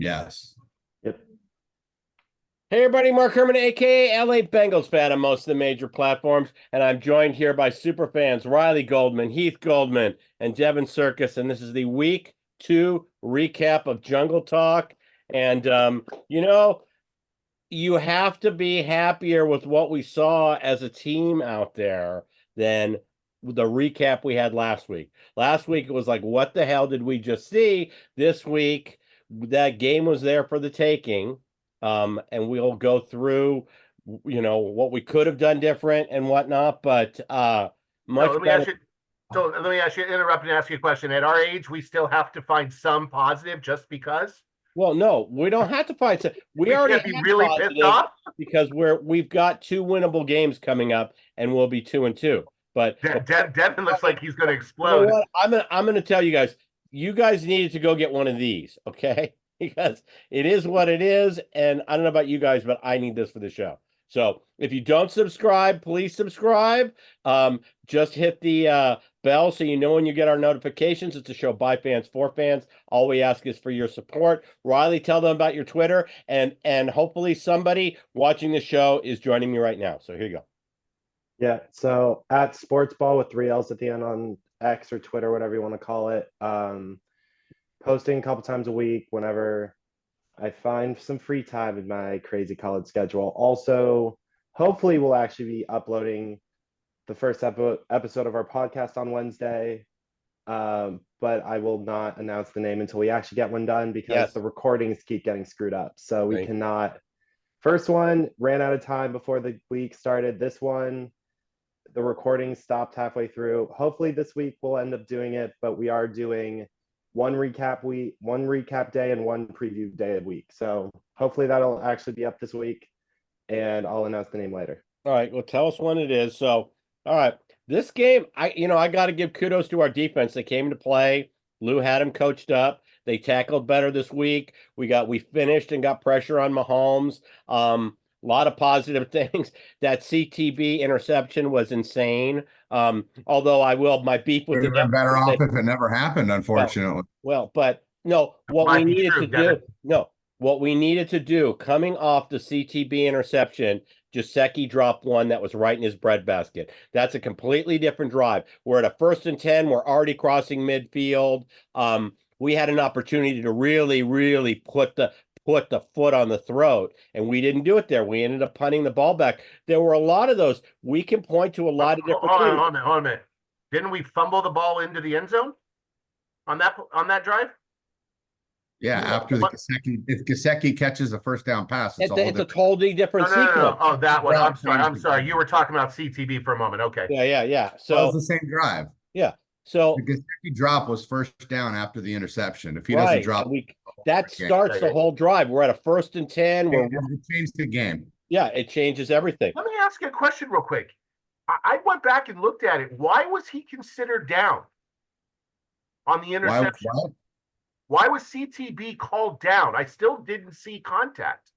Yes. Yep. Hey everybody, Mark Herman, aka LA Bengals fan on most of the major platforms, and I'm joined here by super fans Riley Goldman, Heath Goldman, and Devin Circus, and this is the week 2 recap of Jungle Talk. And you have to be happier with what we saw as a team out there than the recap we had last week. Last week it was like, what the hell did we just see? This week, that game was there for the taking. And we'll go through, what we could have done different and whatnot, but much better. Let me ask you, interrupt and ask you a question. At our age, we still have to find some positive just because? Well, no, we don't have to find some. We already can't be really pissed off because we've got 2 winnable games coming up, and we'll be 2-2. But Devin looks like he's going to explode. You know what? I'm gonna tell you guys. You guys needed to go get one of these, okay? Because it is what it is, and I don't know about you guys, but I need this for the show. So if you don't subscribe, please subscribe. Just hit the bell so you know when you get our notifications. It's a show by fans for fans. All we ask is for your support. Riley, tell them about your Twitter, and hopefully somebody watching the show is joining me right now. So here you go. Yeah, so at Sportsball with 3 L's at the end on X or Twitter, whatever you want to call it. Posting a couple times a week whenever I find some free time in my crazy college schedule. Also, hopefully we'll actually be uploading the first episode of our podcast on Wednesday. But I will not announce the name until we actually get one done because the recordings keep getting screwed up. So we cannot. First one ran out of time before the week started. This one, the recording stopped halfway through. Hopefully this week we'll end up doing it, but we are doing one recap day and one preview day a week. So hopefully that'll actually be up this week, and I'll announce the name later. All right, well, tell us when it is. So, all right, this game, I got to give kudos to our defense. They came to play. Lou had them coached up. They tackled better this week. We finished and got pressure on Mahomes. A lot of positive things. That CTB interception was insane. Although my beef with the better off if it never happened, unfortunately. But no, what we needed to do coming off the CTB interception, Gesicki dropped one that was right in his breadbasket. That's a completely different drive. We're at a 1st and 10. We're already crossing midfield. We had an opportunity to really, really put the foot on the throat, and we didn't do it there. We ended up punting the ball back. There were a lot of those. We can point to a lot of different things. Hold on a minute. Didn't we fumble the ball into the end zone on that drive? Yeah, after if Gesicki catches a first down pass, it's a totally different sequence. No. Oh, that one. I'm sorry. You were talking about CTB for a moment. Okay. Yeah. So it was the same drive. Yeah. So the Gesicki drop was first down after the interception. If he doesn't drop, that starts the whole drive. We're at a 1st and 10. It changed the game. Yeah, it changes everything. Let me ask you a question real quick. I went back and looked at it. Why was he considered down on the interception? Why was CTB called down? I still didn't see contact.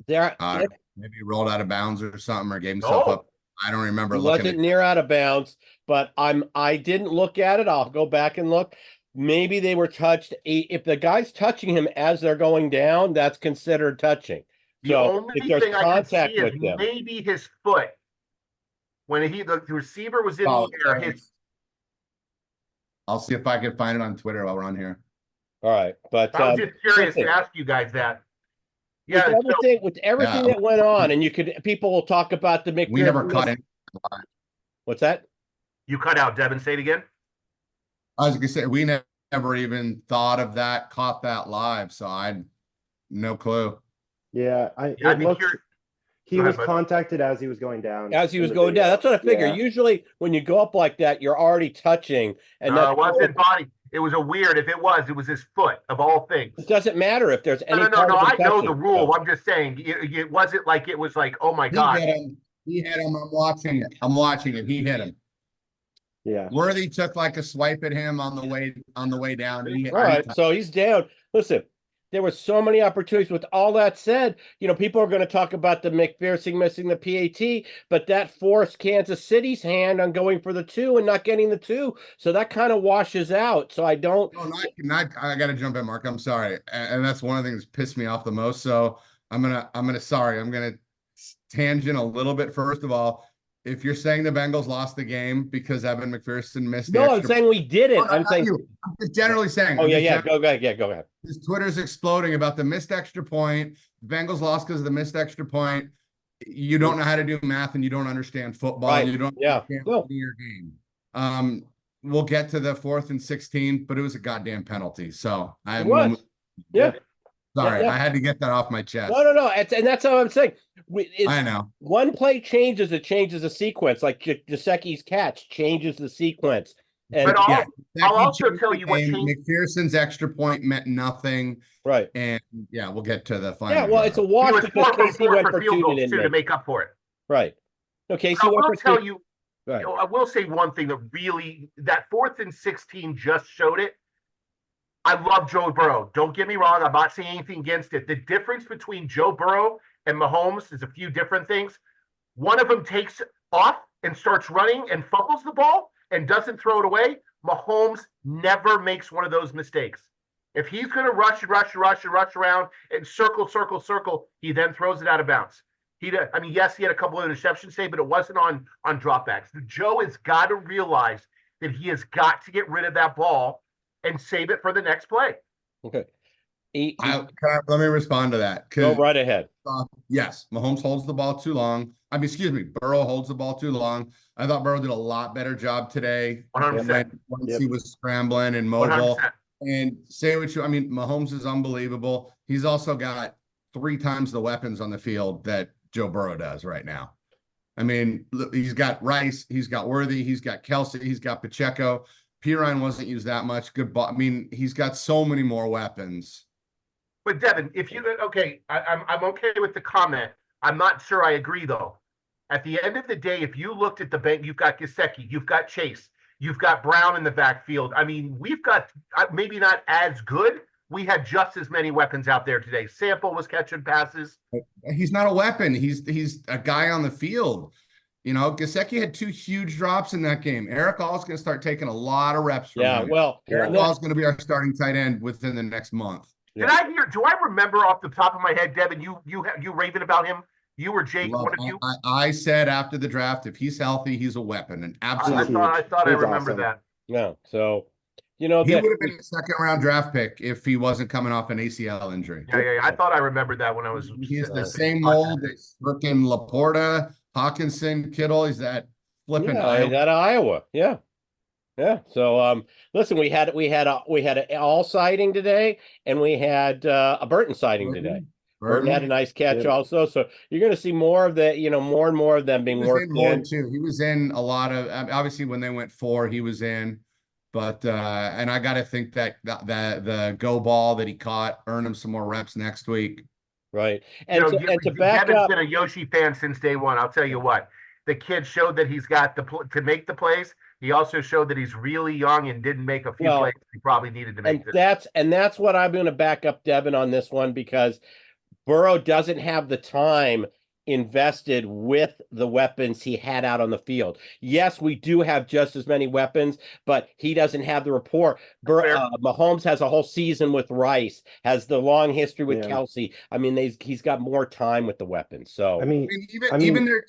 Maybe he rolled out of bounds or something, or gave himself up. I don't remember. He wasn't near out of bounds, but I didn't look at it. I'll go back and look. Maybe they were touched. If the guy's touching him as they're going down, that's considered touching. The only thing I can see is maybe his foot. When the receiver was in the air, I'll see if I can find it on Twitter while we're on here. All right, but I was just curious to ask you guys that. Yeah, with everything that went on, and people will talk about the McPherson. We never cut it. What's that? You cut out, Devin. Say it again. I was gonna say we never even thought of that, caught that live, so I had no clue. Yeah, he was contacted as he was going down. As he was going down, that's what I figure. Yeah. Usually, when you go up like that, you're already touching, and it wasn't body. It was a weird. If it was his foot of all things. It doesn't matter if there's any. No. I know the rule. So. I'm just saying it wasn't like it was like, oh my god. He hit him. I'm watching it. He hit him. Yeah. Worthy took like a swipe at him on the way down. All right, so he's down. Listen, There were so many opportunities. With all that said, people are going to talk about the McPherson missing the PAT, but that forced Kansas City's hand on going for the 2 and not getting the 2. So that kind of washes out. So I don't. No, I got to jump in, Mark. I'm sorry. And that's one of the things that pissed me off the most. So I'm going to tangent a little bit. First of all, if you're saying the Bengals lost the game because Evan McPherson missed the I'm saying we didn't. I'm saying I'm just generally saying. Oh, yeah. Go ahead. Yeah, go ahead. His Twitter's exploding about the missed extra point. The Bengals lost because of the missed extra point. You don't know how to do math and you don't understand football. Right. You don't understand your game. We'll get to the 4th and 16, but it was a goddamn penalty. So it was. Sorry, I had to get that off my chest. No. And that's how I'm saying. I know. One play changes, it changes the sequence. Like Gesicki's catch changes the sequence. And but I'll also tell you what changed. McPherson's extra point meant nothing. Right. And we'll get to the final. Yeah, well, it's a wash because Casey went for field 2 goals too to make up for it. Right. Okay, so I'll tell you, right. I will say one thing that really, that 4th and 16 just showed it. I love Joe Burrow. Don't get me wrong. I'm not saying anything against it. The difference between Joe Burrow and Mahomes is a few different things. One of them takes off and starts running and fumbles the ball and doesn't throw it away. Mahomes never makes one of those mistakes. If he's going to rush around and circle, he then throws it out of bounds. Yes, he had a couple of interceptions today, but it wasn't on dropbacks. Joe has got to realize that he has got to get rid of that ball and save it for the next play. Okay. Let me respond to that. Go right ahead. Yes, Mahomes holds the ball too long. Burrow holds the ball too long. I thought Burrow did a lot better job today 100%. Once he was scrambling and mobile. 100%. And say what Mahomes is unbelievable. He's also got 3 times the weapons on the field that Joe Burrow does right now. He's got Rice, he's got Worthy, he's got Kelsey, he's got Pacheco. Pirine wasn't used that much. Good ball. He's got so many more weapons. But Devin, I'm okay with the comment. I'm not sure I agree though. At the end of the day, if you looked at the bank, you've got Gesicki, you've got Chase, you've got Brown in the backfield. We've got maybe not as good. We had just as many weapons out there today. Sample was catching passes. He's not a weapon. He's a guy on the field. Gesicki had 2 huge drops in that game. Eric All's going to start taking a lot of reps from him. Eric All's going to be our starting tight end within the next month. Do I remember off the top of my head, Devin, you raving about him? You or Jake, one of you? I said after the draft, if he's healthy, he's a weapon. And absolutely. I thought I remembered that. Yeah. So, he would have been a 2nd-round draft pick if he wasn't coming off an ACL injury. Yeah. I thought I remembered that when I was. He's the same mold as freaking Laporta, Hawkinson, Kittle. He's that flipping Iowa. He's out of Iowa. Yeah. So listen, we had an all sighting today, and we had a Burton sighting today. Burton had a nice catch also. So you're going to see more of that, more and more of them being worked in. Too. He was in a lot of, obviously when they went 4, he was in, but and I got to think that the go ball that he caught earned him some more reps next week. Right. And to back Devin's up, been a Yoshi fan since day one. I'll tell you what, the kid showed that he's got to make the plays. He also showed that he's really young and didn't make a few plays he probably needed to make. That's what I'm going to back up Devin on this one, because Burrow doesn't have the time invested with the weapons he had out on the field. Yes, we do have just as many weapons, but he doesn't have the rapport. Mahomes has a whole season with Rice, has the long history with Kelsey. He's got more time with the weapons. So even there,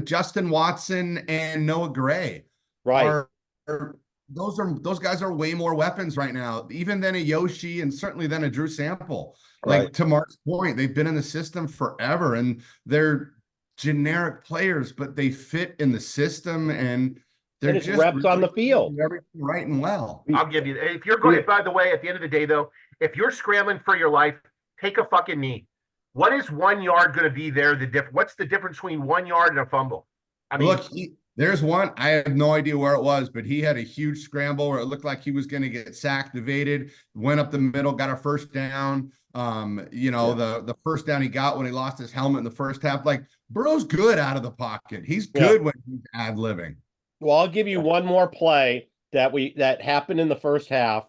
Justin Watson and Noah Gray, right? Those guys are way more weapons right now, even than a Yoshi and certainly than a Drew Sample. Like to Mark's point, they've been in the system forever and they're generic players, but they fit in the system and they're just reps on the field. Everything right and well. I'll give you, if you're going, by the way, at the end of the day though, if you're scrambling for your life, take a fucking knee. What is 1 yard going to be there? What's the difference between 1 yard and a fumble? Look, there's one, I have no idea where it was, but he had a huge scramble where it looked like he was going to get sacked, evaded, went up the middle, got a first down. The first down he got when he lost his helmet in the first half, like Burrow's good out of the pocket. He's good when he's ad-libbing. Well, I'll give you one more play that happened in the first half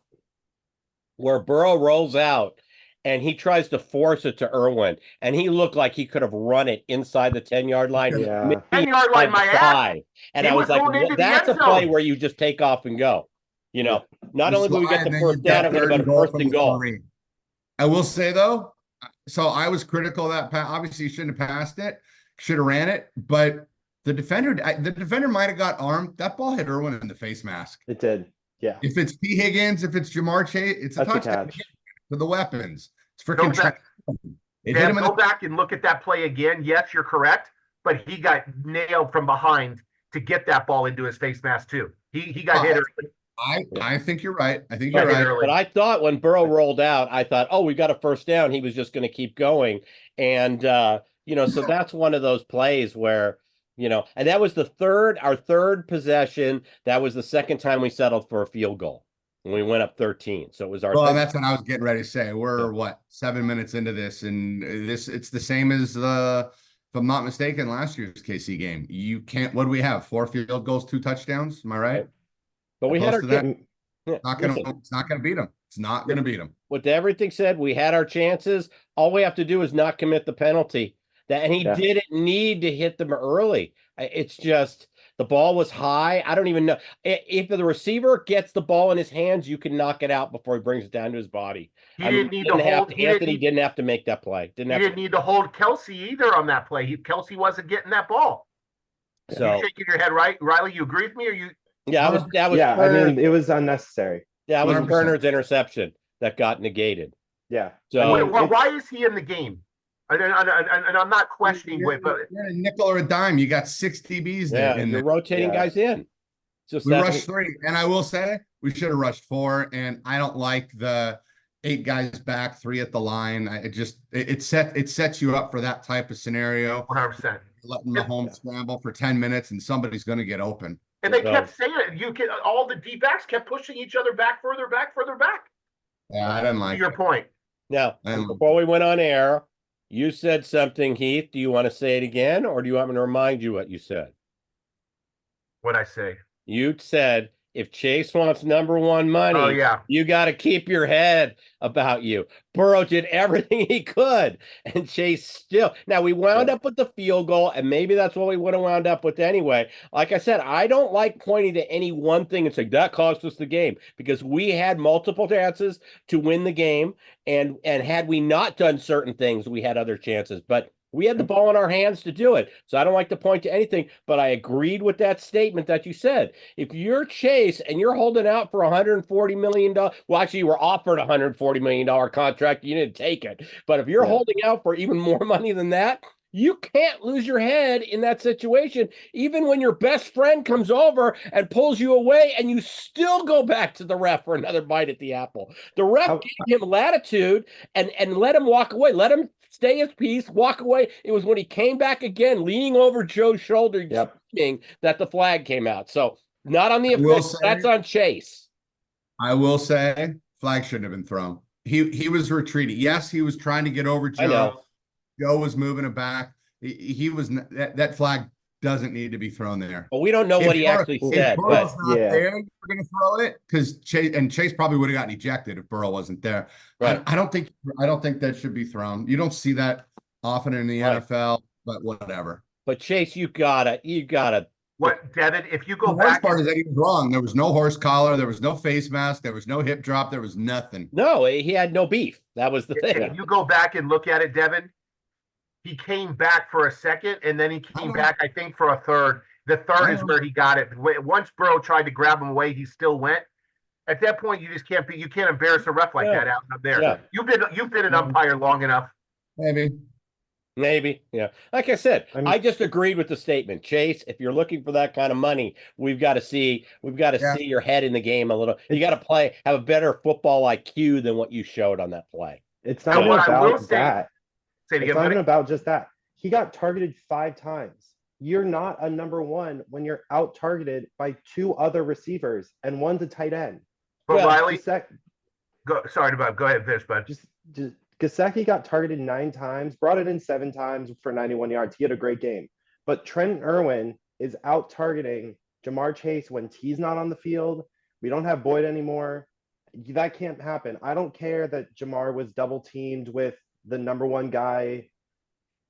where Burrow rolls out and he tries to force it to Irwin, and he looked like he could have run it inside the 10-yard line, Yeah. maybe 10-yard line, inside my the ass. 5. And He I was was like, going into the that's end a play zone. where you just take off and go. You know, not You only will we get slide, the then first you've got down, it would have third been and a goal first from and the goal. 3. I will say though, so I was critical of that pass. Obviously, you shouldn't have passed it, should have ran it, but the defender might have got armed. That ball hit Irwin in the face mask. It did. Yeah. If it's T. Higgins, if it's Jamar Chase, it's a That's a touchdown catch. for the weapons. It's Go freaking back, it hit Dan, him in go the back and look at that play again. Yes, you're correct, but he got nailed from behind to get that ball into his face mask too. He got hit early. I think you're right. I think you're Got hit right. early. But I thought when Burrow rolled out, I thought, oh, we got a first down. He was just going to keep going. And, you know, so that's one of those plays where, you know, and that was our third possession. That was the second time we settled for a field goal when we went up 13. So it was our Well, third. that's what I was getting ready to say. We're what, 7 minutes into this, and it's the same as if I'm not mistaken, last year's KC game. You can't. What do we have? 4 field goals, 2 touchdowns. Am I right? But we had Close our to that. chance. Yeah, It's not gonna beat them. It's not gonna beat them. with everything said, we had our chances. All we have to do is not commit the penalty. And he didn't need to hit them early. It's just the ball was high. I don't even know if the receiver gets the ball in his hands, you can knock it out before he brings it down to his body. He didn't need to hold. Anthony didn't have to make that play. He didn't need to hold Kelsey either on that play. Kelsey wasn't getting that ball. So you shaking your head, right, Riley? You agree with me, or you? Yeah, that was Yeah, Turner, I mean, it was unnecessary. Yeah, it was 100%. Turner's interception that got negated. Yeah. So I mean, why is he in the game? And I'm not questioning, You're but a nickel or a dime. You got 6 DBs there. yeah, you're rotating guys in. Just We rushed 3, and I will say we should have rushed 4. And I don't like the 8 guys back, 3 at the line. It sets you up for that type of scenario. 100%. Letting Mahomes scramble for 10 minutes, and somebody's going to get open. And they kept saying it. All the D backs kept pushing each other back, further back, further back. Yeah, I didn't like To your point. Now, before we went on air, you said something, Heath. Do you want to say it again, or do you want me to remind you what you said? What'd I say? You said if Chase wants number 1 money, you got to keep your head about you. Burrow did everything he could, and Chase still. Now, we wound up with the field goal, and maybe that's what we would have wound up with anyway. Like I said, I don't like pointing to any one thing and saying that cost us the game, because we had multiple chances to win the game, and had we not done certain things, we had other chances. But we had the ball in our hands to do it. So I don't like to point to anything, but I agreed with that statement that you said. If you're Chase and you're holding out for $140 million, well, actually, you were offered a $140 million contract. You didn't take it. But if you're holding out for even more money than that, you can't lose your head in that situation, even when your best friend comes over and pulls you away, and you still go back to the ref for another bite at the apple. The ref gave him latitude and let him walk away. Let him stay his peace, walk away. It was when he came back again, leaning over Joe's shoulder, that the flag came out. So not on the official, that's on Chase. I will say flag shouldn't have been thrown. He was retreating. Yes, he was trying to get over Joe. I know. Joe was moving it back. He was that flag doesn't need to be thrown there. Well, we don't know what he actually said. If Burrow's not Yeah. there, you're going to throw it because Chase probably would have gotten ejected if Burrow wasn't there. Right. I don't think that should be thrown. You don't see that often in the NFL, but whatever. But Chase, you gotta. What, Devin? If you go The worst back, part is that he was wrong. There was no horse collar. There was no face mask. There was no hip drop. There was nothing. No, he had no beef. That was the thing. if you go back and look at it, Devin, he came back for a second, and then he came back, I think, for a third. The third is where he got it. Once Burrow tried to grab him away, he still went. At that point, you just can't embarrass a ref like that out there. Yeah. You've been an umpire long enough. Maybe, yeah. Like I said, I just agreed with the statement. Chase, if you're looking for that kind of money, we've got to see your head in the game a little. You got to have a better football IQ than what you showed on that play. It's not even about that. It's not even about just that. He got targeted 5 times. You're not a number 1 when you're out targeted by 2 other receivers and one's a tight end. But Riley, go ahead, Fish, bud. Just Gesicki got targeted 9 times, brought it in 7 times for 91 yards. He had a great game. But Trent Irwin is out targeting Jamar Chase when T's not on the field. We don't have Boyd anymore. that can't happen. I don't care that Jamar was double teamed with the number one guy,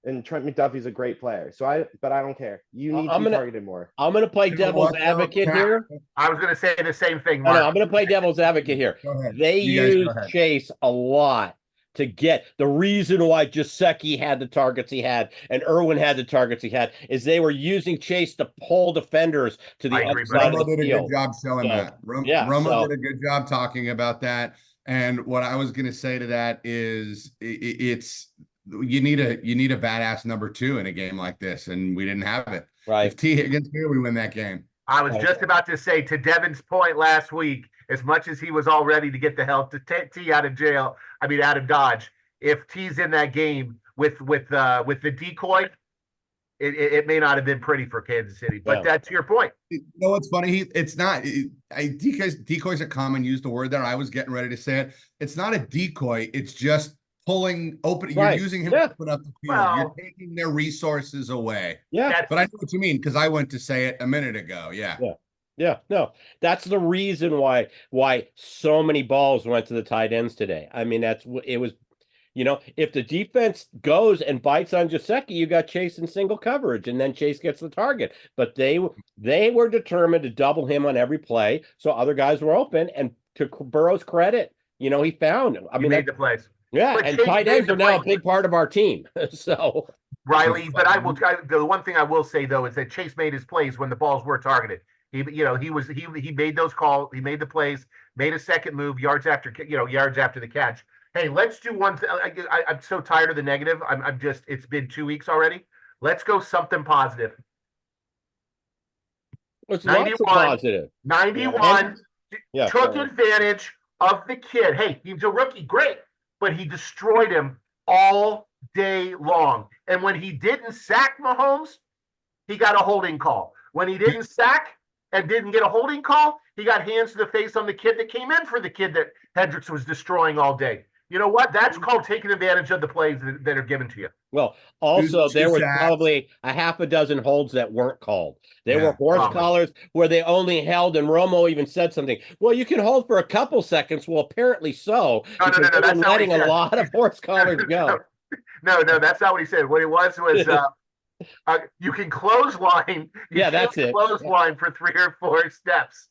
and Trent McDuffie's a great player. But I don't care. You need to be targeted more. I'm gonna play You know devil's what, though, advocate Pat? here. I was going to say the same thing, No, Mark. I'm gonna play devil's advocate here. Go ahead. They You guys go used ahead. Chase a lot to get the reason why Gesicki had the targets he had and Irwin had the targets he had is they were using Chase to pull defenders to the I other agree, buddy. side of Romo the did a field. good job showing So, that. yeah, Romo so- did a good job talking about that. And what I was going to say to that is it's you need a badass number 2 in a game like this, and we didn't have it. Right. If T Higgins here, we win that game. I was just about to say, to Devin's point last week, as much as he was all ready to get the hell to T out of jail, out of Dodge, if T's in that game with the decoy, it may not have been pretty for Kansas City. But that's your point. You know what's funny? It's not. Decoys are common. Use the word there. I was getting ready to say it. It's not a decoy. It's just pulling open. Right. You're using him Yeah. to open up the field. Well, You're taking their resources away. Yeah. But I know what you mean because I went to say it a minute ago. Yeah. Yeah, no, that's the reason why so many balls went to the tight ends today. I mean, it was, if the defense goes and bites on Gesicki, you got Chase in single coverage, and then Chase gets the target. But they were determined to double him on every play, so other guys were open. And to Burrow's credit, he found him. He made the plays. Yeah, But and Chase tight made ends the are now a plays. big part of our team. So. Riley, but the one thing I will say though is that Chase made his plays when the balls were targeted. He made those calls, he made the plays, made a second move, yards after the catch. Hey, let's do one thing. I'm so tired of the negative. I'm just, it's been 2 weeks already. Let's go something positive. It's lots of positive. 91 Yeah. took advantage of the kid. Hey, he's a rookie, great, but he destroyed him all day long. And when he didn't sack Mahomes, he got a holding call. When he didn't sack and didn't get a holding call, he got hands to the face on the kid that came in for the kid that Hendricks was destroying all day. You know what? That's called taking advantage of the plays that are given to you. Well, also, there was sacks. probably a half a dozen holds that weren't called. There were horse collars where they only held, and Romo even said something. Well, you can hold for a couple seconds. Well, apparently so. No, because that's they're not what he letting a said. lot of horse collars go. No, that's not what he said. What it was you can clothesline. Yeah, that's it. Clothesline for 3 or 4 steps.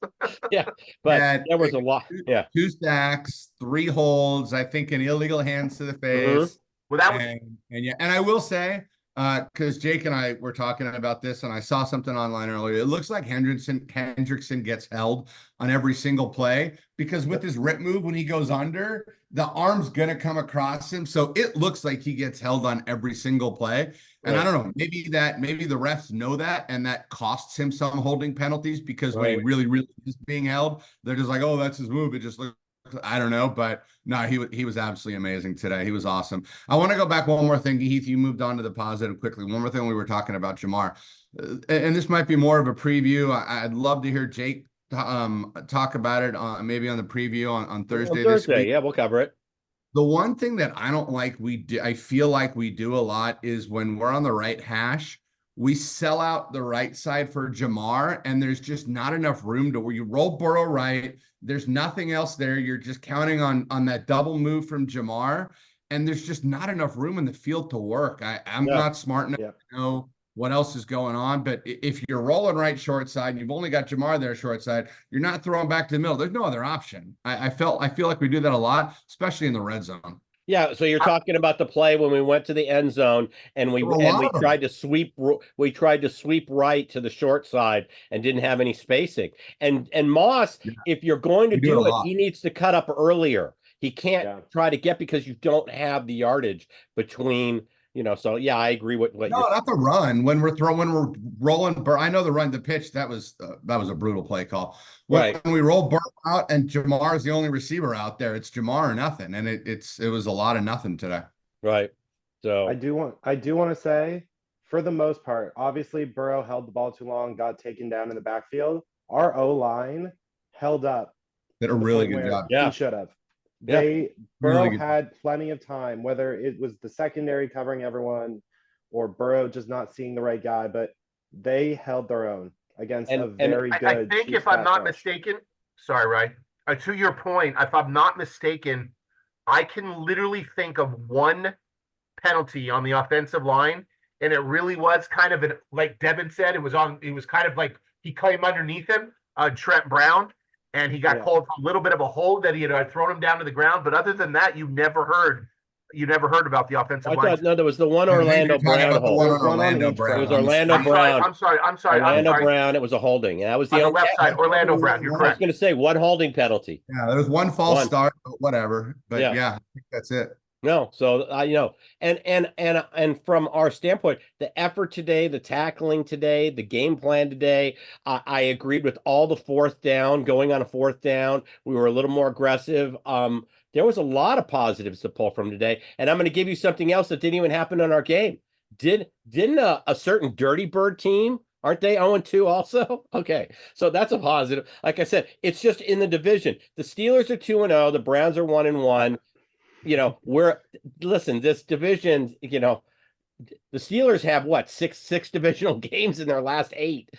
Yeah, but there was a lot. Yeah, 2 sacks, 3 holds. I think an illegal hands to the face. Well, that was and I will say, because Jake and I were talking about this, and I saw something online earlier. It looks like Hendrickson gets held on every single play because with his rip move, when he goes under, the arm's gonna come across him. So it looks like he gets held on every single play. And I don't know, maybe the refs know that, and that costs him some holding penalties because when he really, really is being held, they're just like, oh, that's his move. It just looks. I don't know, but no, he was absolutely amazing today. He was awesome. I want to go back one more thing. Heath, you moved on to the positive quickly. One more thing we were talking about Jamar, and this might be more of a preview. I'd love to hear Jake talk about it maybe on the preview on Thursday. This week. Yeah, we'll cover it. The one thing that I don't like I feel like we do a lot is when we're on the right hash, we sell out the right side for Jamar, and there's just not enough room to where you roll Burrow right. There's nothing else there. You're just counting on that double move from Jamar, and there's just not enough room in the field to work. I'm not smart enough to know what else is going on, but if you're rolling right short side and you've only got Jamar there short side, you're not throwing back to the middle. There's no other option. I feel like we do that a lot, especially in the red zone. Yeah, so you're talking about the play when we went to the end zone and we tried to sweep right to the short side and didn't have any spacing. And Moss, if you're going to do it, he needs to cut up earlier. He can't try to get because you don't have the yardage between. So I agree with what you're not the run. When we're rolling, I know the run, the pitch, that was a brutal play call. When we roll Burrow out and Jamar is the only receiver out there, it's Jamar or nothing. And it was a lot of nothing today. Right. So I do want to say, for the most part, obviously Burrow held the ball too long, got taken down in the backfield. Our O-line held up. Did a really good job. Yeah. He should have. Burrow had plenty of time, whether it was the secondary covering everyone or Burrow just not seeing the right guy, but they held their own against a very good. I think if I'm not mistaken, sorry, Ryan. to your point, if I'm not mistaken, I can literally think of one penalty on the offensive line, and it really was kind of like Devin said, it was kind of like he came underneath him, Trent Brown, and he got called for a little bit of a hold that he had thrown him down to the ground. But other than that, you never heard about the offensive line. No, there was the one Orlando Brown hold. One on Orlando Brown. It was Orlando Brown. I'm sorry. Orlando Brown. It was a holding. And that was the on the left side. Orlando Brown. You're correct. I was going to say one holding penalty. Yeah, there was one false start, but whatever. But yeah, I think that's it. No, so and from our standpoint, the effort today, the tackling today, the game plan today, I agreed with all the fourth down, going on a fourth down. We were a little more aggressive. There was a lot of positives to pull from today, and I'm going to give you something else that didn't even happen in our game. Didn't a certain Dirty Bird team? Aren't they 0-2 also? Okay, so that's a positive. Like I said, it's just in the division. The Steelers are 2-0. The Browns are 1-1. This division, the Steelers have what, six divisional games in their last 8,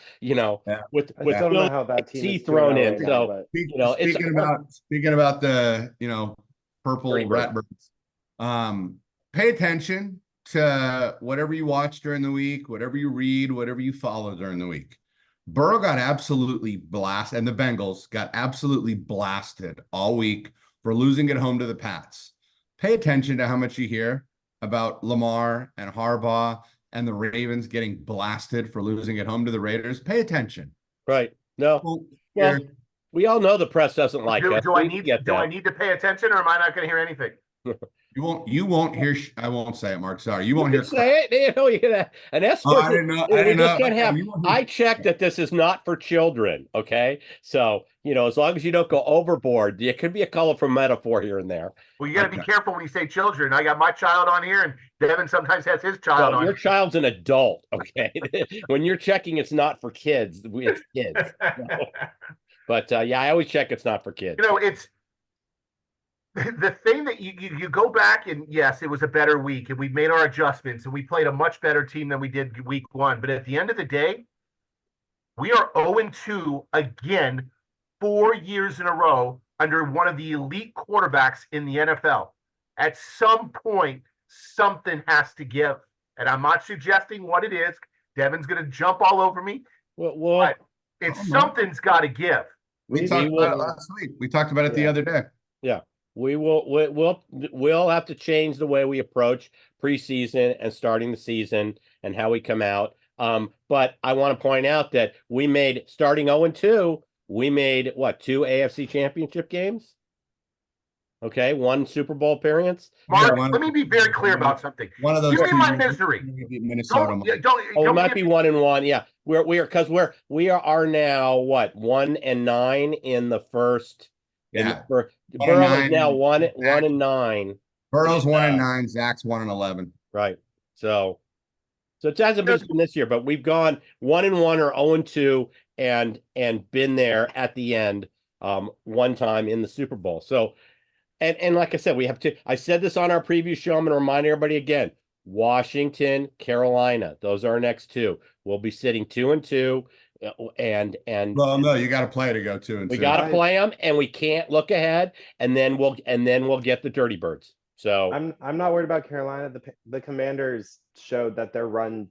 with I don't know how that team is thrown in. Right So, now, speaking about the, purple Ratbirds, pay attention to whatever you watch during the week, whatever you read, whatever you follow during the week. Burrow got absolutely blasted, and the Bengals got absolutely blasted all week for losing at home to the Pats. Pay attention to how much you hear about Lamar and Harbaugh and the Ravens getting blasted for losing at home to the Raiders. Pay attention. Right. No. Well, we all know the press doesn't like us. Do I need to pay attention, or am I not going to hear anything? You won't hear. I won't say it, Mark. Sorry, you won't hear. Say it. You get an escort. I didn't know. I checked that this is not for children. Okay, so as long as you don't go overboard, it could be a colorful metaphor here and there. Well, you got to be careful when you say children. I got my child on here, and Devin sometimes has his child on. Your child's an adult. Okay, when you're checking, it's not for kids. It's kids. But I always check it's not for kids. It's the thing that you go back, and yes, it was a better week, and we made our adjustments, and we played a much better team than we did week 1. But at the end of the day, we are 0-2 again, 4 years in a row under one of the elite quarterbacks in the NFL. At some point, something has to give, and I'm not suggesting what it is. Devin's going to jump all over me. Well, something's got to give. We talked about it last week. We talked about it the other day. Yeah. We'll have to change the way we approach preseason and starting the season and how we come out. But I want to point out that we made, starting 0-2, we made 2 AFC championship games? Okay, 1 Super Bowl appearance. Mark, let me be very clear about something. One of those. Give me my misery. Minnesota. It might be 1-1. Yeah, we are now 1-9 in the first. Yeah, Burrow is now 1-9. Burrow's 1-9. Zach's 1-11. Right. So it hasn't been this year, but we've gone 1-1 or 0-2 and been there at the end one time in the Super Bowl. So and like I said, we have to. I said this on our preview show. I'm going to remind everybody again. Washington, Carolina. Those are our next 2. We'll be sitting 2-2. And well, no, you got to play to go 2-2. We got to play them, and we can't look ahead, and then we'll get the Dirty Birds. So I'm not worried about Carolina. The Commanders showed that their running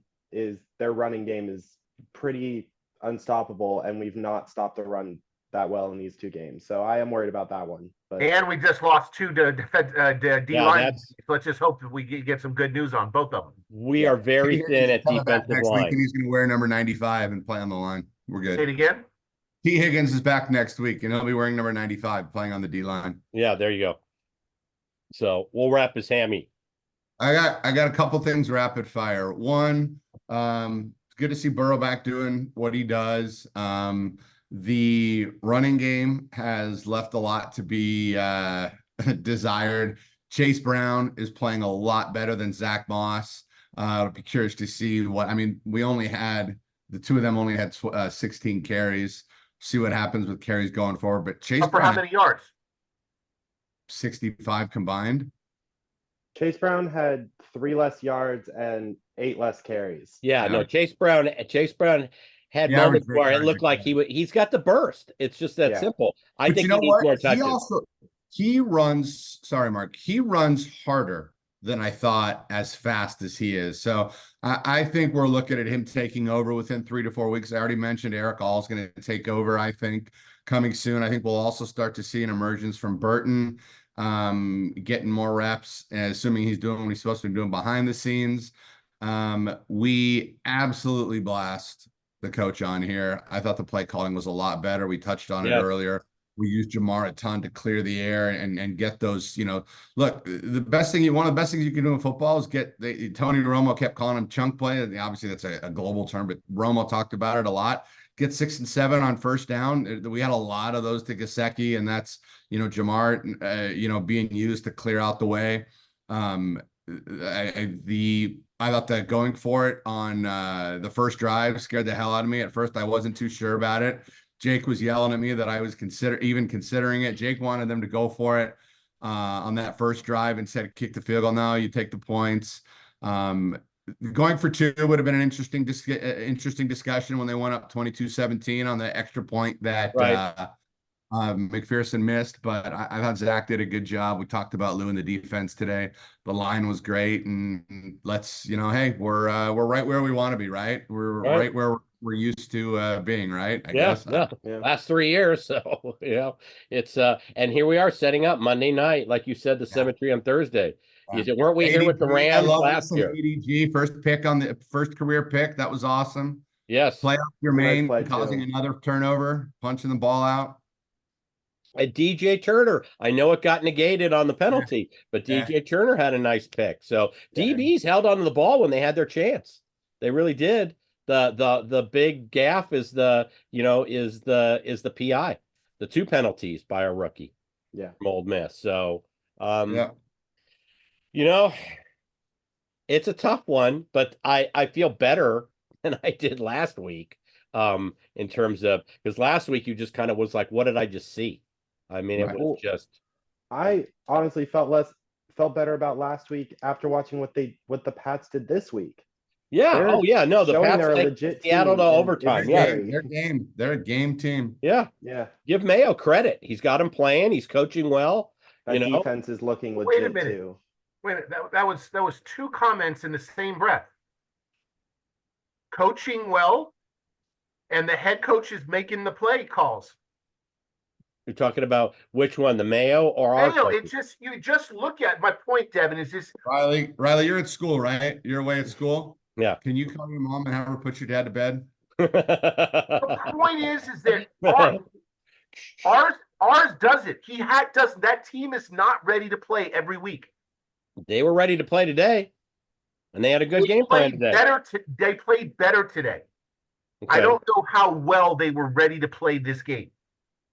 game is pretty unstoppable, and we've not stopped the run that well in these 2 games. So I am worried about that one. But and we just lost 2 to D line. So let's just hope that we get some good news on both of them. We are very thin at defensive line. And he's going to wear number 95 and play on the line. We're good. Say it again. T. Higgins is back next week, and he'll be wearing number 95, playing on the D line. Yeah, there you go. So we'll wrap his hammy. I got a couple things rapid fire. One, it's good to see Burrow back doing what he does. The running game has left a lot to be desired. Chase Brown is playing a lot better than Zach Moss. I'll be curious to see the 2 of them only had 16 carries. See what happens with carries going forward. But Chase Brown, how many yards? 65 combined. Chase Brown had 3 less yards and 8 less carries. Yeah, no, Chase Brown had He averaged moments three where it yards looked a like carry. he's got the burst. It's just that Yeah. simple. I But think you know he needs what? more He touches. also he runs. Sorry, Mark. He runs harder than I thought as fast as he is. So I think we're looking at him taking over within 3 to 4 weeks. I already mentioned Eric All's going to take over. I think coming soon. I think we'll also start to see an emergence from Burton, getting more reps, assuming he's doing what he's supposed to be doing behind the scenes. We absolutely blast the coach on here. I thought the play calling was a lot better. We touched on it Yes. earlier. We used Jamar a ton to clear the air and get those, look, one of the best things you can do in football is Tony Romo kept calling them chunk play. Obviously that's a global term, but Romo talked about it a lot. Get 6 and 7 on first down. We had a lot of those to Gesicki, and that's, Jamar, being used to clear out the way. I thought that going for it on the first drive scared the hell out of me. At first, I wasn't too sure about it. Jake was yelling at me that I was considering it. Jake wanted them to go for it on that first drive and said, kick the field goal now, you take the points. Going for 2 would have been an interesting discussion when they went up 22-17 on the extra point that Right. McPherson missed, but I thought Zach did a good job. We talked about Lou in the defense today. The line was great, and let's, hey, we're right where we want to be, right? We're right where we're used to being, right? I guess. Yeah. Last 3 years, so it's and here we are setting up Monday night, like you said, the Cemetery on Thursday. Weren't we here with the Rams last year? ADG first career pick. That was awesome. Yes. Play off your main, play causing too. another turnover, punching the ball out. And DJ Turner, I know it got negated on the penalty, but DJ Turner had a nice pick. So DBs held onto the ball when they had their chance. They really did. The big gaff is the PI, the 2 penalties by a rookie. Yeah. From Ole Miss. So it's a tough one, but I feel better than I did last week. In terms of, because last week you just kind of was like, what did I just see? I mean, it was just. I honestly felt better about last week after watching what the Pats did this week. Yeah. No, the Pats are legit Seattle to overtime. They're a game team. Yeah. Give Mayo credit. He's got him playing. He's coaching well. That defense is looking legit Wait a minute. too. Wait a minute. That was 2 comments in the same breath. Coaching well, and the head coach is making the play calls. You're talking about which one, the Mayo or our? Mayo. You just look at my point, Devin. Is this Riley? You're at school, right? You're away at school. Yeah. Can you call your mom and have her put your dad to bed? The point is that ours does it. Doesn't. That team is not ready to play every week. They were ready to play today, and they had a good game plan today. They played better today. Okay. I don't know how well they were ready to play this game.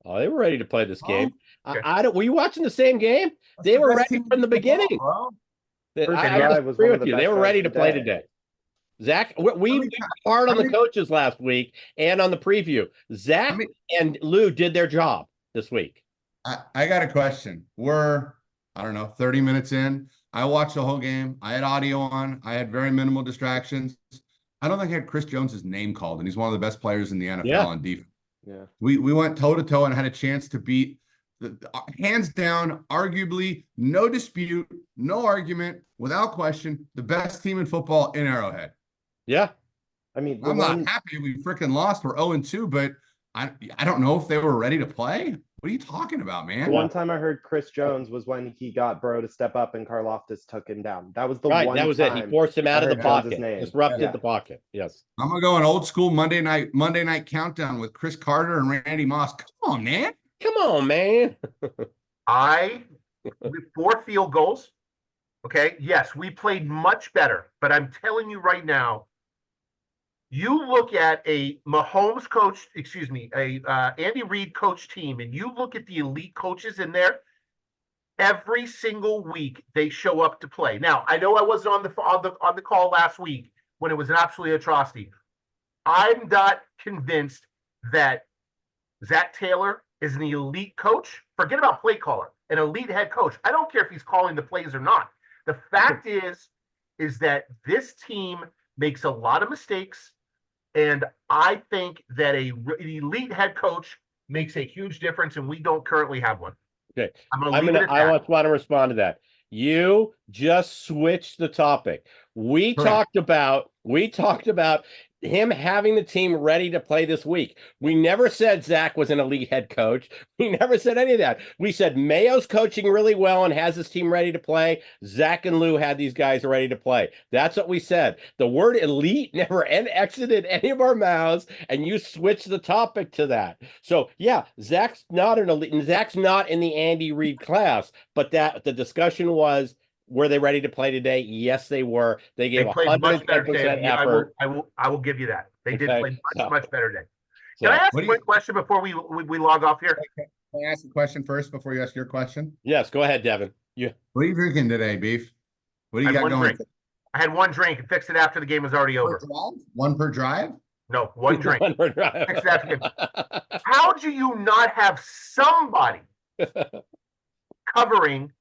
Oh, they were ready to play this game. Okay. I don't. Were you watching the same game? They were ready from the beginning. I agree with you. They were ready to play today. Zach, we were hard on the coaches last week and on the preview. Zach and Lou did their job this week. I got a question. We're, 30 minutes in. I watched the whole game. I had audio on. I had very minimal distractions. I don't think I had Chris Jones's name called, and he's one of the best players in the NFL on defense. Yeah. We went toe-to-toe and had a chance to beat, hands down, arguably, no dispute, no argument, without question, the best team in football in Arrowhead. Yeah. I mean, I'm not happy we freaking lost. We're 0-2, but I don't know if they were ready to play. What are you talking about, man? The one time I heard Chris Jones was when he got Bro to step up and Karloftis took him down. That was the one time. That was it. He forced him out of the pocket. Disrupted the pocket. Yes. I'm gonna go an old school Monday night countdown with Chris Carter and Randy Moss. Come on, man. Come on, man. With 4 field goals. Okay. Yes, we played much better, but I'm telling you right now, you look at a Mahomes Andy Reid coach team, and you look at the elite coaches in there. Every single week they show up to play. Now, I know I wasn't on the call last week when it was an absolute atrocity. I'm not convinced that Zach Taylor is an elite coach. Forget about play caller, an elite head coach. I don't care if he's calling the plays or not. The fact is that this team makes a lot of mistakes. And I think that an elite head coach makes a huge difference, and we don't currently have one. Okay. I'm going to leave it at I that. want to respond to that. You just switched the topic. We Correct. talked about him having the team ready to play this week. We never said Zach was an elite head coach. We never said any of that. We said Mayo's coaching really well and has his team ready to play. Zach and Lou had these guys ready to play. That's what we said. The word elite never exited any of our mouths, and you switched the topic to that. So yeah, Zach's not an elite, and Zach's not in the Andy Reid class, but that the discussion was, were they ready to play today? Yes, they were. They gave played much better 110% today. effort. I will give you that. They did Okay, play so- much better today. So, Can I ask What a do you- quick question before we log off here? Can I ask a question first before you ask your question? yes, go ahead, Devin. You What are you drinking today, Beef? What do I you had got one going? drink. I had one drink and fixed it after the game was already Per over. drive? One per drive? No, one drink. One more drive. Fix that game. How do you not have somebody covering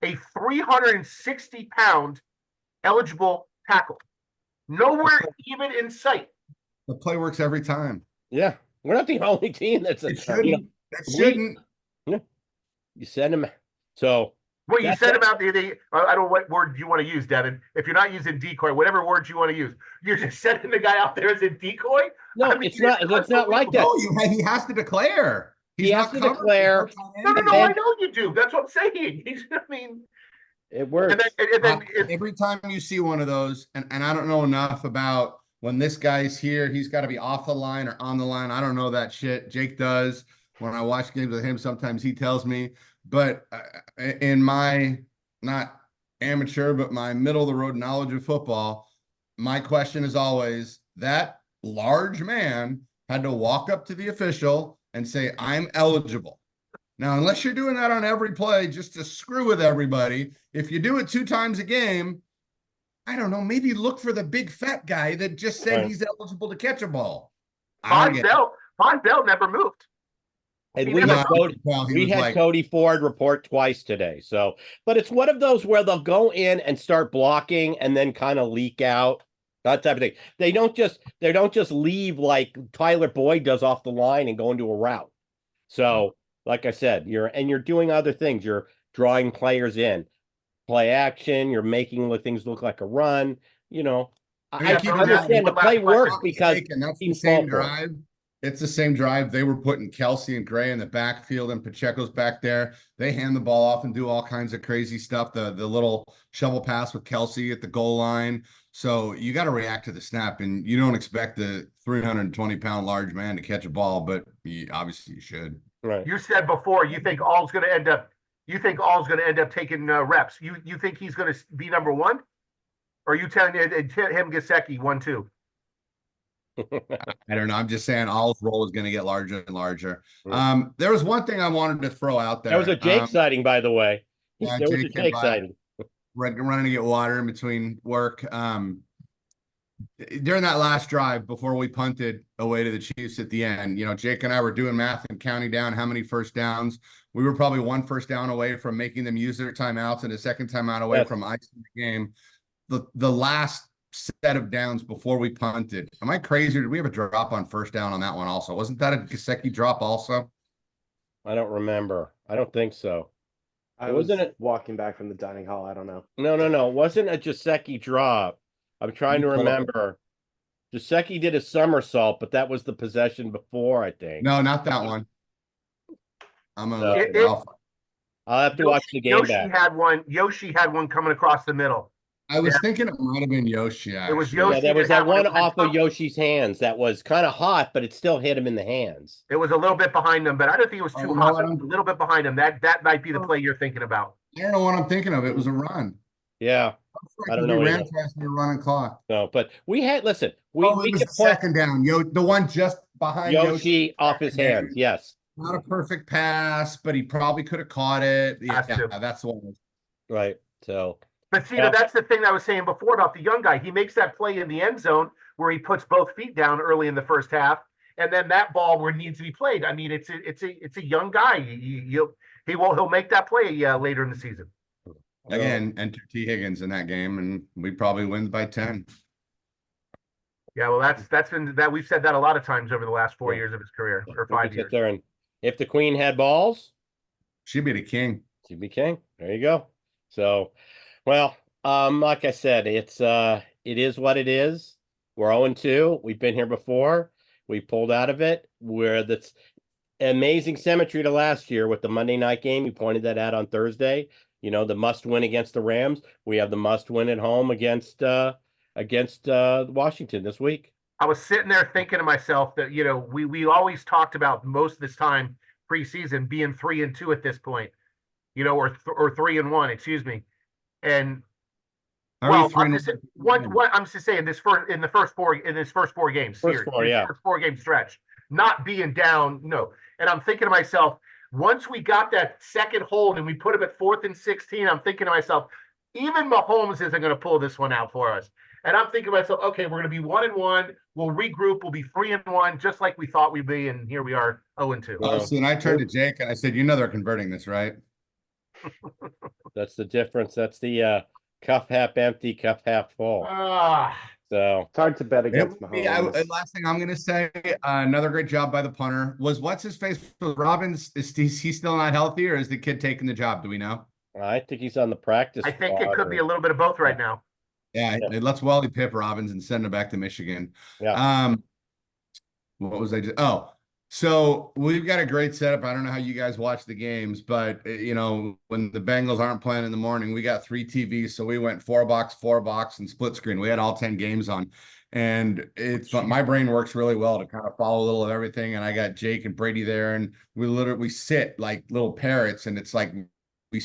a 360-pound eligible tackle? Nowhere even in sight. The play works every time. Yeah, we're not the only team that's It shouldn't. you know, It shouldn't. you send him. So Well, you That's said it. about I don't know what word you want to use, Devin. If you're not using decoy, whatever words you want to use, you're just sending the guy out there as a decoy. no, I mean, it's not like that. No, he has to declare. He has not to covered. declare. No, And I then- know you do. That's what I'm saying. I mean, It works. and then Every time you see one of those, and I don't know enough about when this guy's here, he's got to be off the line or on the line. I don't know that shit. Jake does. When I watch games with him, sometimes he tells me. But in my, not amateur, but my middle of the road knowledge of football, my question is always, that large man had to walk up to the official and say, I'm eligible. Now, unless you're doing that on every play just to screw with everybody, if you do it 2 times a game, I don't know, maybe look for the big fat guy that just said Right. he's eligible to catch a ball. Von Bell never moved. And He we never had moved. Cody, Cody Ford report twice today. So, but it's one of those where they'll go in and start blocking and then kind of leak out, that type of thing. They don't just leave like Tyler Boyd does off the line and go into a route. So, like I said, you're doing other things. You're drawing players in, play action. You're making things look like a run. You know, I keep understand the one play last works question. because And that's the teams same fall for it. drive. It's the same drive. They were putting Kelsey and Gray in the backfield and Pacheco's back there. They hand the ball off and do all kinds of crazy stuff. The little shovel pass with Kelsey at the goal line. So you got to react to the snap, and you don't expect the 320-pound large man to catch a ball, but obviously you should. Right. You said before you think All's going to end up. You think All's going to end up taking reps. You think he's going to be number one, or are you telling him Gesicki 1-2? I don't know. I'm just saying All's role is going to get larger and larger. Yeah. There was one thing I wanted to throw out there. That was a Jake sighting, by the way. Yeah, There was a Jake came Jake by. sighting. Running to get water in between work. During that last drive before we punted away to the Chiefs at the end, Jake and I were doing math and counting down how many first downs. We were probably 1 first down away from making them use their timeouts and a second timeout away from icing the game. The last set of downs before we punted. Am I crazy? Or did we have a drop on first down on that one also? Wasn't that a Gesicki drop also? I don't remember. I don't think so. I was walking back from the dining hall. I don't know. No. It wasn't a Gesicki drop. I'm trying to remember. Gesicki did a somersault, but that was the possession before, I think. No, not that one. I'm gonna look it up. I'll have to watch the game back. Yoshi had one coming across the middle. I was thinking it might have been Yoshi. Actually. It was Yoshi. Yeah, there was that one off of Yoshi. Yoshi's hands that was kind of hot, but it still hit him in the hands. It was a little bit behind him, but I don't think it was too Oh, hot. no, But it was a little bit behind him. That might be the play you're thinking about. I don't know what I'm thinking of. It was a run. Yeah, I don't know We either. ran fast and we were running clock. no, but we had we it was could the put second down. The one just behind Yoshi off his second hands. down. Yes, Not a perfect pass, but he probably could have caught it. Yeah, Has to. that's the one. right. So But see, Yeah. that's the thing I was saying before about the young guy. He makes that play in the end zone where he puts both feet down early in the first half, and then that ball where it needs to be played. I mean, it's a young guy. He'll make that play later in the season. Again, enter T. Higgins in that game, and we probably win by 10. Yeah, well, that's been that we've said that a lot of times over the last 4 years of his career, or We could 5 sit years. there and if the queen had balls, She'd be the king. she'd be king. There you go. So, well, like I said, it is what it is. We're 0-2. We've been here before. We pulled out of it. We're that's amazing symmetry to last year with the Monday night game. You pointed that out on Thursday. The must win against the Rams. We have the must win at home against Washington this week. I was sitting there thinking to myself that we always talked about most of this time preseason being 3-2 at this point, or 3-1, excuse me. And well, I'm just saying this in this first 4 games series, first 4 game stretch, not being down, no. And I'm thinking to myself, once we got that second hold and we put him at 4th and 16, I'm thinking to myself, even Mahomes isn't going to pull this one out for us. And I'm thinking to myself, okay, we're going to be 1-1. We'll regroup. We'll be 3-1, just like we thought we'd be. And here we are, 0-2. So and I turned to Jake and I said, they're converting this, right? That's the difference. That's the cup half empty, cup half full. So it's hard to bet against Mahomes. Last thing I'm going to say, another great job by the punter. What's his face with Robbins? Is he still not healthy, or is the kid taking the job? Do we know? I think he's on the practice. I think it could be a little bit of both right now. Yeah, let's Wally Pip Robbins and send him back to Michigan. Yeah. What was I just? Oh, so we've got a great setup. I don't know how you guys watch the games, but when the Bengals aren't playing in the morning, we got 3 TVs, so we went 4-box, and split screen. We had all 10 games on, and my brain works really well to kind of follow a little of everything. And I got Jake and Brady there, and we sit like little parrots, and it's like we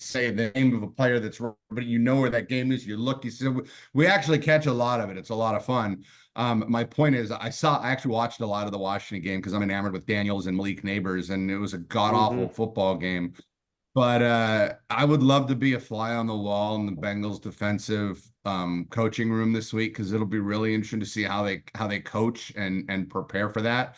say the name of a player that's, but where that game is. You look, you see, we actually catch a lot of it. It's a lot of fun. My point is, I actually watched a lot of the Washington game because I'm enamored with Daniels and Malik Neighbors, and it was a god-awful football game. But I would love to be a fly on the wall in the Bengals defensive coaching room this week, because it'll be really interesting to see how they coach and prepare for that.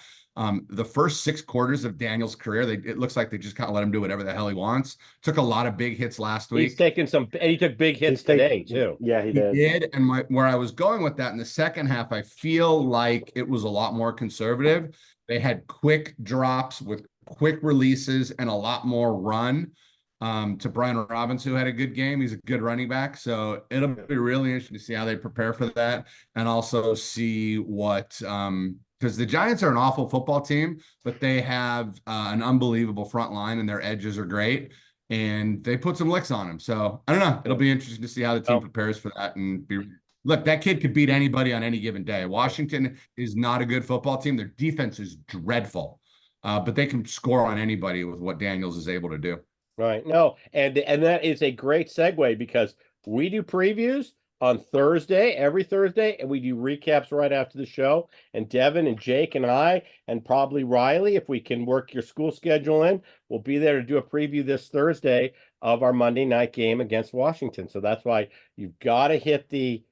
The first 6 quarters of Daniel's career, it looks like they just kind of let him do whatever the hell he wants. Took a lot of big hits last week. He's taken and he took big hits today too. Yeah, he did. And where I was going with that in the second half, I feel like it was a lot more conservative. They had quick drops with quick releases and a lot more run to Brian Robbins, who had a good game. He's a good running back. So it'll be really interesting to see how they prepare for that, and also see what because the Giants are an awful football team, but they have an unbelievable front line, and their edges are great, and they put some licks on them. So I don't know. It'll be interesting to see how the team prepares for that. And look, that kid could beat anybody on any given day. Washington is not a good football team. Their defense is dreadful, but they can score on anybody with what Daniels is able to do. Right. No, and that is a great segue, because we do previews on Thursday, every Thursday, and we do recaps right after the show. And Devin and Jake and I, and probably Riley, if we can work your school schedule in, we'll be there to do a preview this Thursday of our Monday night game against Washington. So that's why you've got to hit the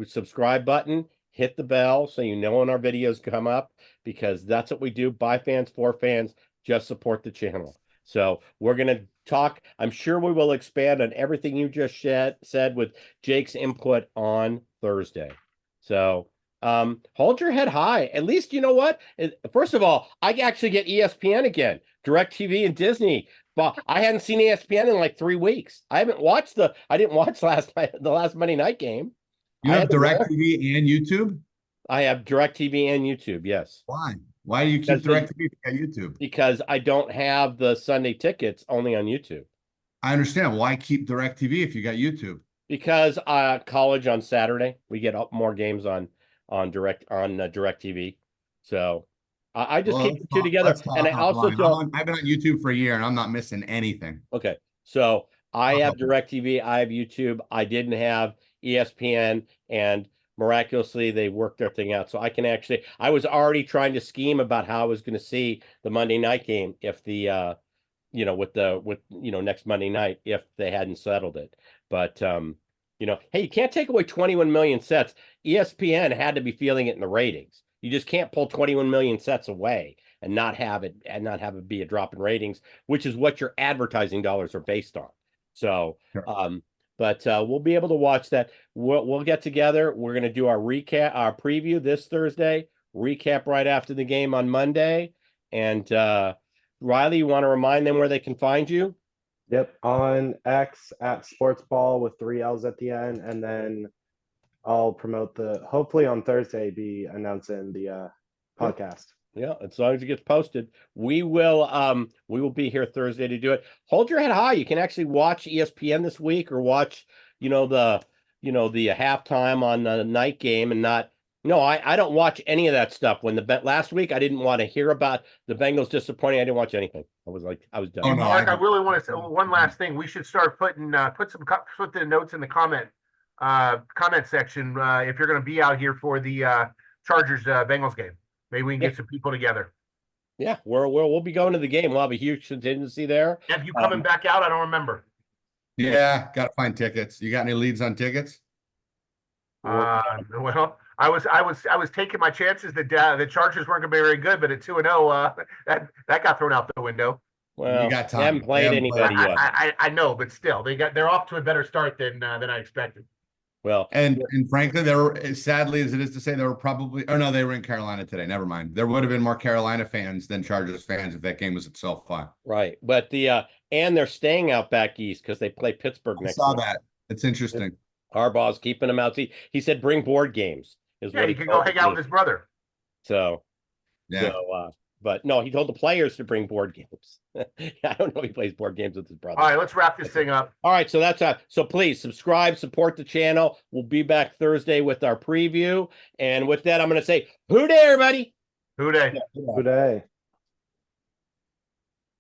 subscribe button, hit the bell, so when our videos come up, because that's what we do. By fans, for fans, just support the channel. So we're going to talk. I'm sure we will expand on everything you just said with Jake's input on Thursday. So hold your head high. At least, you know what? First of all, I actually get ESPN again, DirecTV and Disney. But I hadn't seen ESPN in like 3 weeks. I didn't watch the last Monday night game. You have DirecTV and YouTube? I have DirecTV and YouTube, yes. Why do you keep DirecTV on YouTube? Because I don't have the Sunday tickets, only on YouTube. I understand. Why keep DirecTV if you got YouTube? Because college on Saturday, we get up more games on DirecTV. So I just keep the two together. And I also don't. I've been on YouTube for a year, and I'm not missing anything. Okay, so I have DirecTV. I have YouTube. I didn't have ESPN, and miraculously they worked their thing out. So I can I was already trying to scheme about how I was going to see the Monday night game if the next Monday night, if they hadn't settled it. But hey, you can't take away 21 million sets. ESPN had to be feeling it in the ratings. You just can't pull 21 million sets away and not have it be a drop in ratings, which is what your advertising dollars are based on. So but we'll be able to watch that. We'll get together. We're going to do our preview this Thursday, recap right after the game on Monday. And Riley, you want to remind them where they can find you? Yep, on X at sportsball with 3 L's at the end, and then I'll promote hopefully on Thursday be announcing the podcast. Yeah, as long as it gets posted, we will be here Thursday to do it. Hold your head high. You can actually watch ESPN this week, or watch, the halftime on the night game, and not. No, I don't watch any of that stuff. When last week I didn't want to hear about the Bengals disappointing. I didn't watch anything. I was done. Oh, no, Mark, I really want to say one last thing. We should start put the notes in the comment section if you're going to be out here for the Chargers Bengals game. Maybe we can get some people together. Yeah, we'll be going to the game. We'll have a huge contingency there. Have you coming back out? I don't remember. Yeah, got to find tickets. You got any leads on tickets? Well, I was taking my chances that the Chargers weren't going to be very good, but at 2-0, that got thrown out the window. Well, you got time. They haven't played anybody yet. I know, but still, they're off to a better start than I expected. Well, and frankly, there were, as sadly as it is to say, there were probably, oh no, they were in Carolina today. Never mind. There would have been more Carolina fans than Chargers fans if that game was at SoFi. Right, but and they're staying out back east because they play Pittsburgh next. I saw that. It's interesting. Harbaugh's keeping them out. He said bring board games. Yeah, he can go hang out with his brother. So, yeah. But no, he told the players to bring board games. I don't know if he plays board games with his brother. All right, let's wrap this thing up. All right, so that's so please subscribe, support the channel. We'll be back Thursday with our preview. And with that, I'm going to say, hoo day, everybody. Hoo day. Hoo day.